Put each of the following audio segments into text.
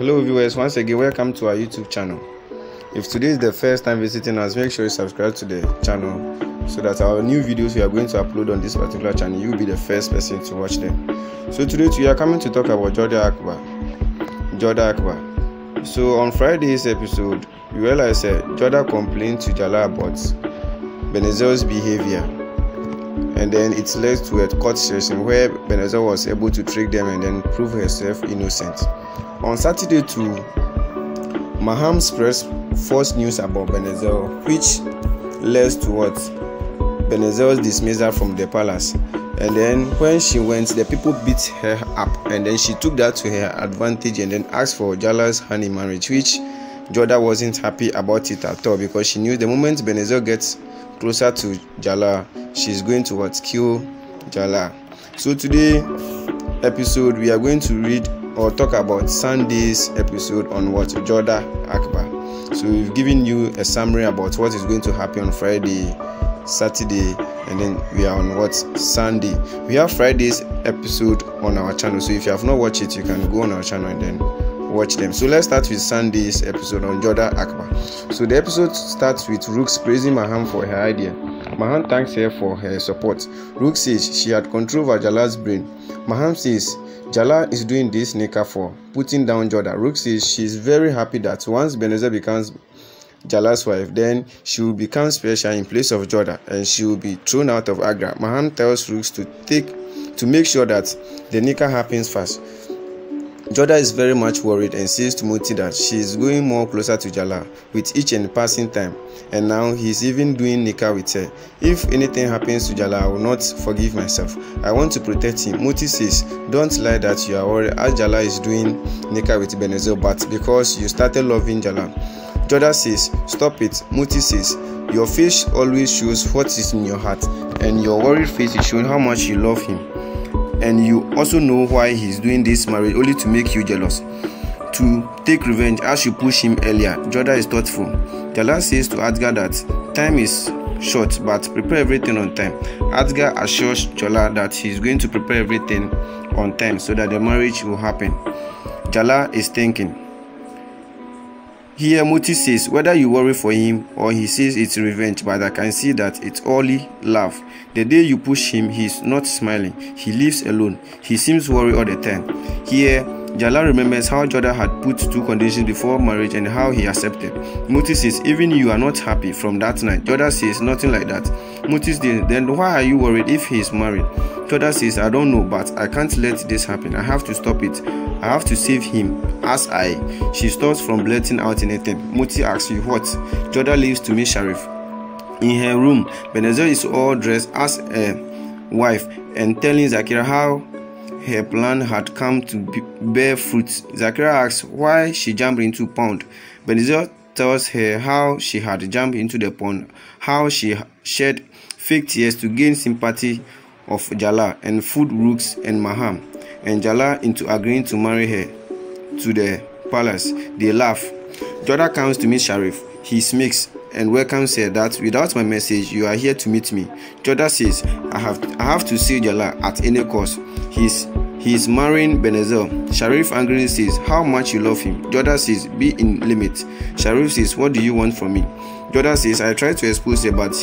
Hello viewers, once again welcome to our YouTube channel. If today is the first time visiting us, make sure you subscribe to the channel so that our new videos we are going to upload on this particular channel, you will be the first person to watch them. So today we are coming to talk about Jordan Akbar. So on Friday's episode, we realized Jordan complained to Jala about Benezel's behavior, and then it led to a court session where Benezel was able to trick them and then prove herself innocent. On Saturday too, Maham spread false news about Benezel, which led to what? Benezel's dismissal from the palace. And then when she went, the people beat her up, and then she took that to her advantage and then asked for Jala's hand in marriage, which Jordan wasn't happy about it at all, because she knew the moment Benezel gets closer to Jala, she's going to kill Jala. So today episode we are going to read or talk about Sunday's episode on Jordan Akbar. So we've given you a summary about what is going to happen on Friday, Saturday, and then we are on Sunday. We have Friday's episode on our channel, so if you have not watched it, you can go on our channel and then watch them. So let's start with Sunday's episode on Jordan Akbar. So the episode starts with Rooks praising Maham for her idea. Maham thanks her for her support. Rooks says she had control over Jala's brain. Maham says Jala is doing this nikah for putting down Jordan. Rooks says she is very happy that once Benezel becomes Jala's wife, then she will become special in place of Jordan and she will be thrown out of Agra. Maham tells Rooks to make sure that the nikah happens fast. Jordan is very much worried and says to Moti that she is going more closer to Jala with each and passing time, and now he is even doing nikah with her. If anything happens to Jala, I will not forgive myself. I want to protect him. Moti says, don't lie that you are worried as Jala is doing nikah with Benezel, but because you started loving Jala. Jordan says, stop it. Moti says, your face always shows what is in your heart, and your worried face is showing how much you love him. And you also know why he's doing this marriage, only to make you jealous, to take revenge as you push him earlier. Jordan is thoughtful. Jala says to Adgar that time is short, but prepare everything on time. Adgar assures Jala that he's going to prepare everything on time so that the marriage will happen. Jala is thinking. Here Moti says, whether you worry for him or he says it's revenge, but I can see that it's only love. The day you push him, he's not smiling. He lives alone. He seems worried all the time. Here, Jala remembers how Jordan had put two conditions before marriage and how he accepted. Moti says, even you are not happy from that night. Jordan says, nothing like that. Moti says, then why are you worried if he is married? Jordan says, I don't know, but I can't let this happen. I have to stop it. I have to save him. She stops from blurting out anything. Moti asks you what? Jordan leaves to meet Sharif. In her room, Benezel is all dressed as a wife and telling Zakira how her plan had come to bear fruit. Zakira asks why she jumped into pond. Benezel tells her how she had jumped into the pond, how she shed fake tears to gain sympathy of Jala and fooled Rooks and Maham, and Jala into agreeing to marry her to the palace. They laugh. Jordan comes to meet Sharif. He smirks and welcomes her that without my message you are here to meet me. Jordan says, I have to see Jala at any cost. He's marrying Benezel. Sharif angrily says, how much you love him. Jordan says, be in limit. Sharif says, what do you want from me? Jordan says, I tried to expose her but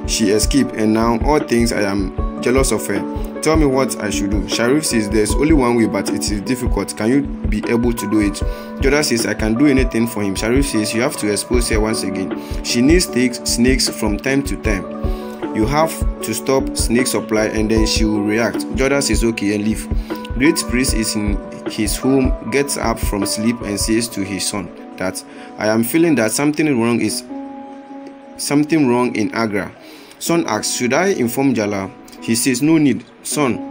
she escaped, and now all things I am jealous of her. Tell me what I should do. Sharif says, there's only one way, but it is difficult. Can you be able to do it? Jordan says, I can do anything for him. Sharif says, you have to expose her once again. She needs snakes from time to time. You have to stop snake supply and then she will react. Jordan says, okay, and leave. Great priest is in his home, gets up from sleep and says to his son that I am feeling that something wrong in Agra. Son asks, should I inform Jala? He says, no need, son.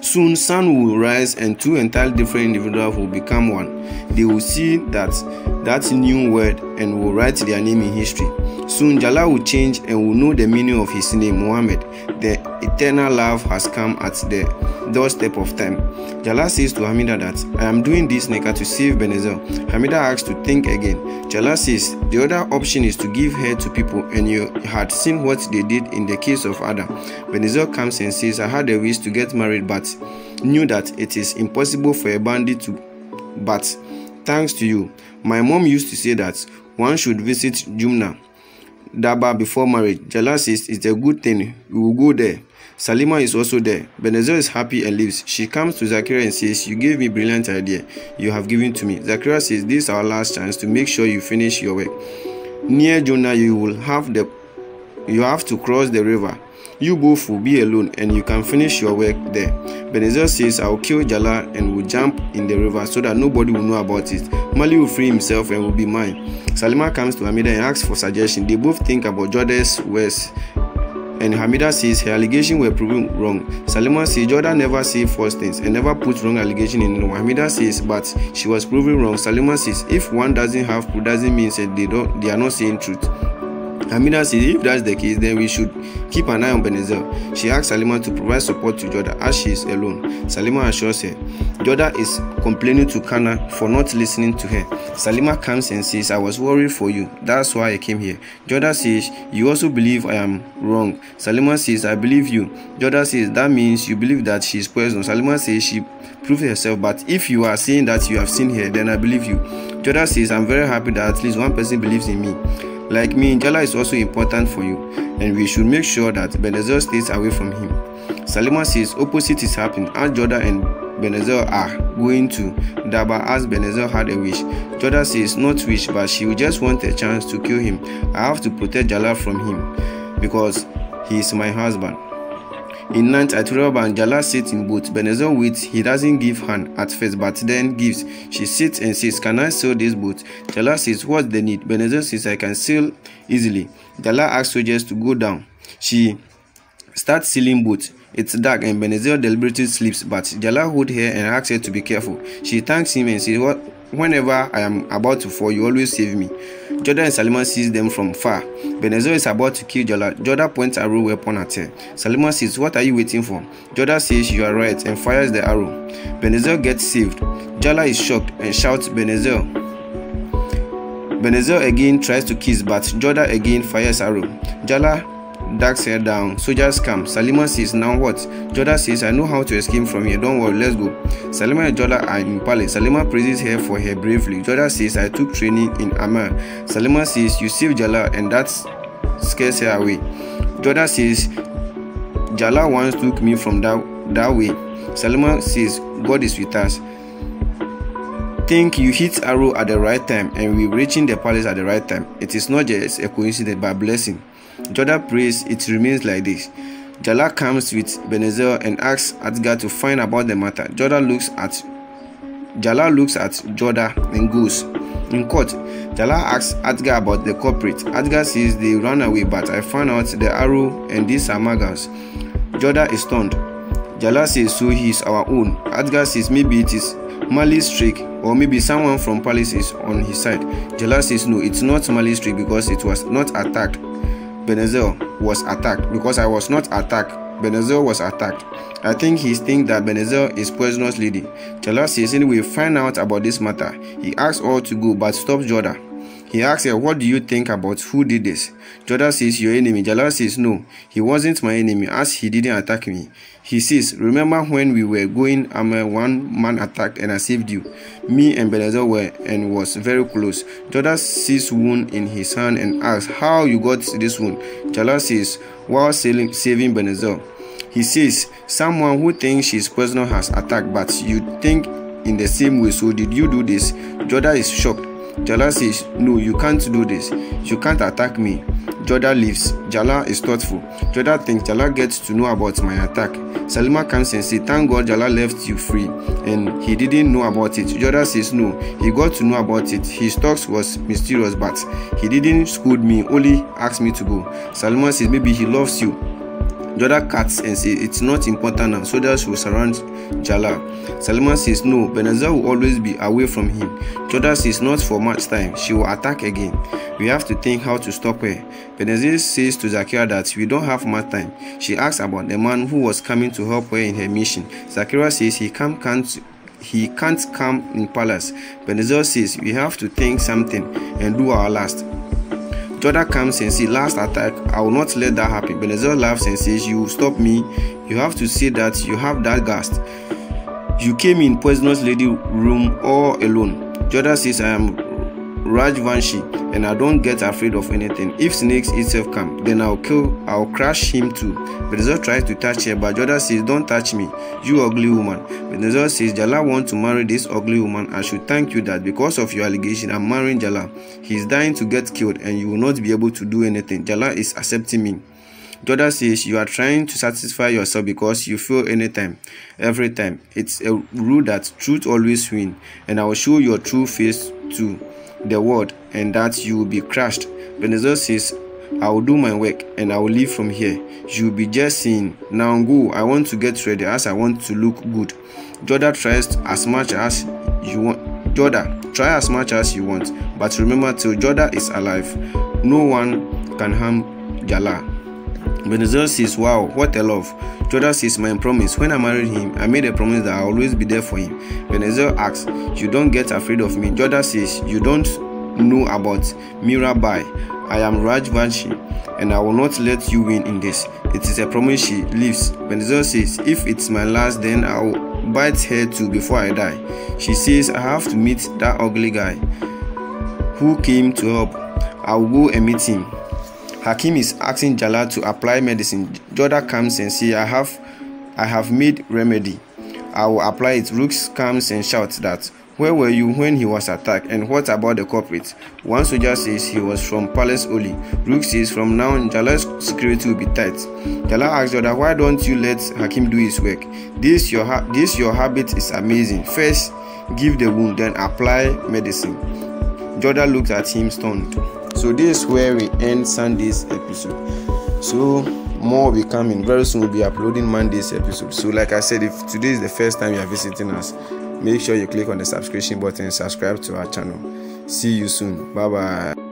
Soon sun will rise and two entirely different individuals will become one. They will see that new word and will write their name in history. Soon Jala will change and will know the meaning of his name, Muhammad. The eternal love has come at the doorstep of time. Jala says to Hamida that I am doing this nikah to save Benezel. Hamida asks to think again. Jala says the other option is to give her to people, and you had seen what they did in the case of Ada. Benezel comes and says, I had a wish to get married but knew that it is impossible for a bandit to, but Thanks to you. My mom used to say that one should visit Jumna Daba before marriage. Jala says it's a good thing. We will go there. Salima is also there. Benazir is happy and leaves. She comes to Zakaria and says, you gave me a brilliant idea you have given to me. Zakaria says, this is our last chance to make sure you finish your work. Near Jonah, you have to cross the river. You both will be alone and you can finish your work there. Benazir says, I will kill Jala and will jump in the river so that nobody will know about it. Mali will free himself and will be mine. Salima comes to Hamida and asks for suggestion. They both think about Jordan's words. And Hamida says her allegations were proven wrong. Salima says Jordan never said false things and never put wrong allegation in anyone. Hamida says, but she was proven wrong. Salima says if one doesn't have proof, doesn't mean that they are not saying truth. Hamida says if that's the case, then we should keep an eye on Benazir. She asks Salima to provide support to Jordan as she is alone. Salima assures her Jordan is complaining to Kana for not listening to her. Salima comes and says, I was worried for you. That's why I came here. Jordan says, you also believe I am wrong. Salima says, I believe you. Jordan says, that means you believe that she is poisonous. Salima says she proved herself, but if you are saying that you have seen her, then I believe you. Jordan says, I'm very happy that at least one person believes in me. Like me, Jala is also important for you, and we should make sure that Benazir stays away from him. Salima says opposite is happening as Jordan and Benazir are going to Daba as Benazir had a wish. Jordan says not wish, but she will just want a chance to kill him. I have to protect Jala from him because he is my husband. In night at Turaba and Jala sits in boat. Benazir waits. He doesn't give hand at first, but then gives. She sits and says, can I sail this boat? Jala says, what's the need? Benazir says, I can sail easily. Jala asks soldiers to go down. She starts sailing boat. It's dark and Benazir deliberately sleeps, but Jala holds her and asks her to be careful. She thanks him and says, whenever I am about to fall, you always save me. Jordan and Salima sees them from far. Benazir is about to kill Jala. Jordan points arrow weapon at her. Salima says, what are you waiting for? Jordan says, you are right, and fires the arrow. Benazir gets saved. Jala is shocked and shouts, Benazir. Benazir again tries to kiss, but Jordan again fires arrow. Jala ducks her down. Soldiers come. Salima says, now what? Jordan says, I know how to escape from here. Don't worry, let's go. Salima and Jordan are in palace. Salima praises her for her bravery. Jordan says, I took training in Amar. Salima says, you saved Jala and that scares her away. Jordan says, Jala once took me from that way. Salima says, God is with us. Think you hit arrow at the right time and we reaching the palace at the right time. It is not just a coincidence but a blessing. Jordan prays it remains like this. Jala comes with Benazir and asks Adgar to find about the matter. Jala looks at Jordan and goes. In court, Jala asks Adgar about the culprit. Adgar says they ran away, but I found out the arrow and these are Magas. Jordan is stunned. Jala says so he is our own. Adgar says maybe it is Mali's trick or maybe someone from palace is on his side. Jala says no, it's not Mali's trick because it was not attacked. Benazir was attacked because I was not attacked. Benazir was attacked. I think he thinks that Benazir is poisonous lady. Jala says anyway, find out about this matter. He asks all to go but stops Jordan. He asks her, what do you think about who did this? Jordan says, your enemy. Jala says, no, he wasn't my enemy as he didn't attack me. He says, remember when we were going, one man attacked and I saved you. Me and Benazir were and was very close. Jordan sees wound in his hand and asks, how you got this wound? Jala says, while saving Benazir. He says, someone who thinks she's poisonous has attacked, but you think in the same way, so did you do this? Jordan is shocked. Jala says, no, you can't do this. You can't attack me. Jordan leaves. Jala is thoughtful. Jordan thinks Jala gets to know about my attack. Salima comes and says, thank God Jala left you free and he didn't know about it. Jordan says, no, he got to know about it. His talks was mysterious, but he didn't scold me, only asked me to go. Salima says, maybe he loves you. Jordan cuts and says, it's not important now. Soldiers will surround Jala. Salima says, no, Benazir will always be away from him. Jordan says, not for much time. She will attack again. We have to think how to stop her. Benazir says to Zakaria that we don't have much time. She asks about the man who was coming to help her in her mission. Zakaria says he can't come in palace. Benazir says we have to think something and do our last. Jordan comes and says, last attack, I will not let that happen. Benazir laughs and says, you will stop me. You have to say that you have that gas. You came in poisonous lady room all alone. Joda says, I am Rajvanshi and I don't get afraid of anything. If snakes itself come, then I'll crush him too. Benazir tries to touch her, but Joda says, don't touch me, you ugly woman. Benazir says, Jala wants to marry this ugly woman. I should thank you that because of your allegation, I'm marrying Jala. He's dying to get killed and you will not be able to do anything. Jala is accepting me. Joda says, you are trying to satisfy yourself because you feel anytime, every time. It's a rule that truth always wins, and I will show your true face to the world and that you will be crushed. Benazir says, I will do my work and I will leave from here. You will be just seeing. Now go, I want to get ready as I want to look good. Joda tries as much as you want. Joda, try as much as you want, but remember, till Joda is alive, no one can harm Jala. Benazir says, wow, what a love. Joda says, my promise. When I married him, I made a promise that I'll always be there for him. Benazir asks, you don't get afraid of me. Joda says, you don't know about Mirabai. I am Rajvanshi and I will not let you win in this. It is a promise. She leaves. Benazir says, if it's my last, then I'll bite her too before I die. She says, I have to meet that ugly guy who came to help. I'll go and meet him. Hakim is asking Jala to apply medicine. Joda comes and says, I have made remedy. I will apply it. Rooks comes and shouts that, where were you when he was attacked? And what about the culprit? One soldier says he was from Palace Oli. Rook says, from now on, Jala's security will be tight. Jala asks Joda, why don't you let Hakim do his work? This your habit is amazing. First, give the wound, then apply medicine. Joda looked at him stunned. So this is where we end Sunday's episode. So more will be coming. Very soon we'll be uploading Monday's episode. So like I said, if today is the first time you are visiting us, make sure you click on the subscription button and subscribe to our channel. See you soon. Bye bye.